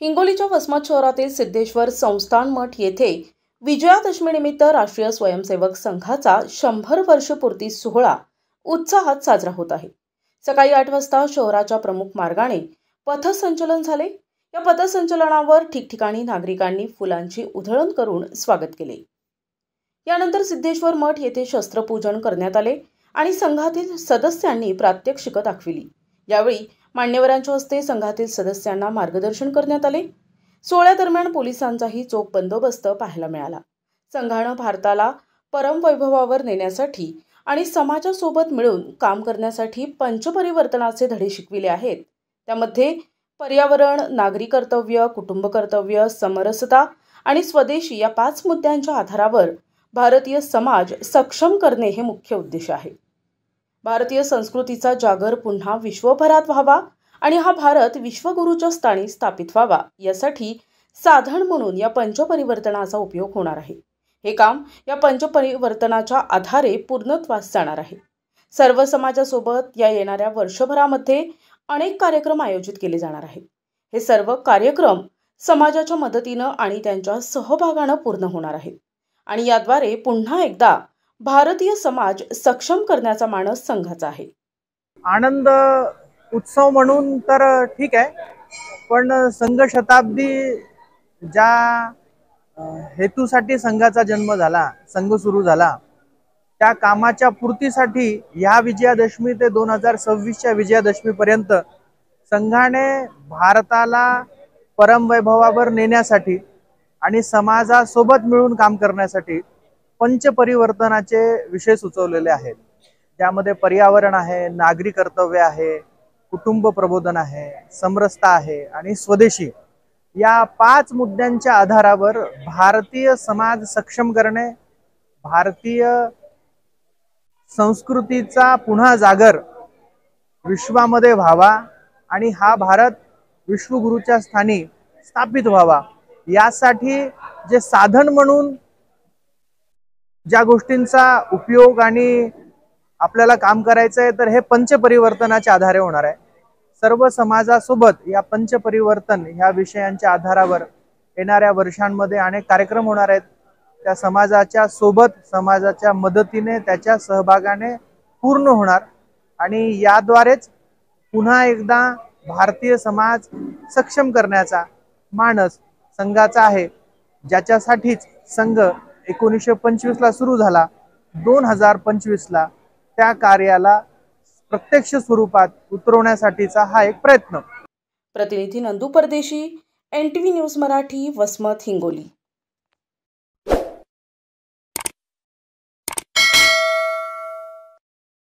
हिंगोलीच्या वसमत शहरातील सिद्धेश्वर संस्थान मठ येथे विजयादशमीनिमित्त राष्ट्रीय स्वयंसेवक संघाचा 100 वर्षपूर्ती सोहळा उत्साहात साजरा होत आहे। सकाळी 8 वाजता शहराच्या प्रमुख मार्गाने पथसंचलन झाले। या पथसंचलनावर ठिकठिकाणी नागरिकांनी फुलांची उधळण करून स्वागत केले। यानंतर सिद्धेश्वर मठ येथे शस्त्रपूजन करण्यात आले आणि संघातील सदस्यांनी प्रात्यक्षिकं दाखविली। यावेळी मान्यवरांच्या हस्ते संघातील सदस्यांना मार्गदर्शन करण्यात आले। सोहळ्यादरम्यान पोलिसांचाही चोख बंदोबस्त पाहायला मिळाला। संघाने भारताला परमवैभवावर नेण्यासाठी आणि समाजासोबत मिळून काम करण्यासाठी पंचपरिवर्तनाचे धडे शिकविले आहेत। त्यामध्ये पर्यावरण, नागरी कर्तव्य, कुटुंब कर्तव्य, समरसता आणि स्वदेशी या 5 मुद्द्यांच्या आधारावर भारतीय समाज सक्षम करणे हे मुख्य उद्देश आहे। भारतीय संस्कृतीचा जागर पुन्हा विश्वभरात व्हावा आणि हा भारत विश्वगुरूच्या स्थानी स्थापित व्हावा यासाठी साधन म्हणून या पंचपरिवर्तनाचा उपयोग होणार आहे। हे काम या पंचपरिवर्तनाच्या आधारे पूर्णत्वास जाणार आहे। सर्व समाजासोबत या येणाऱ्या वर्षभरामध्ये अनेक कार्यक्रम आयोजित केले जाणार आहेत। हे सर्व कार्यक्रम समाजाच्या मदतीने आणि त्यांच्या सहभागाने पूर्ण होणार आहेत आणि याद्वारे पुन्हा एकदा भारतीय समाज सक्षम करण्याचा मानस संघाचा आहे। आनंद उत्सव म्हणून तर ठीक आहे, पण संघ शताब्दी ज्या हेतूसाठी संघाचा जन्म झाला, संघ सुरू झाला, त्या कामाच्या पूर्तीसाठी या विजयादशमी ते 2026च्या विजयादशमीपर्यंत संघाने भारताला परमवैभवावर नेण्यासाठी आणि समाजासोबत मिळून काम करण्यासाठी पंचपरिवर्तनाचे विषय सुचवलेले आहेत। त्यामध्ये पर्यावरण आहे, नागरी कर्तव्य आहे, कुटुंब प्रबोधन आहे, समरसता आहे आणि स्वदेशी या 5 मुद्द्यांच्या आधारावर भारतीय समाज सक्षम करणे, भारतीय संस्कृतीचा पुन्हा जागर विश्वामध्ये व्हावा आणि हा भारत विश्वगुरूच्या स्थानी स्थापित व्हावा यासाठी जे साधन म्हणून ज्या गोष्टींचा उपयोग आणि आपल्याला काम करायचं आहे, तर हे पंचपरिवर्तनाच्या आधारे होणार आहे। सर्व समाजासोबत या पंचपरिवर्तन ह्या विषयांच्या आधारावर येणाऱ्या वर्षांमध्ये अनेक कार्यक्रम होणार आहेत। त्या समाजाच्या सोबत, समाजाच्या मदतीने, त्याच्या सहभागाने पूर्ण होणार आणि याद्वारेच पुन्हा एकदा भारतीय समाज सक्षम करण्याचा मानस संघाचा आहे, ज्याच्यासाठीच संघ 1925 ला सुरू झाला। 2025 ला त्या कार्याला प्रत्यक्ष स्वरूपात उतरवण्यासाठीचा हा एक प्रयत्न। प्रतिनिधी नंदू परदेशी, NTV न्यूज मराठी, वसमत, हिंगोली।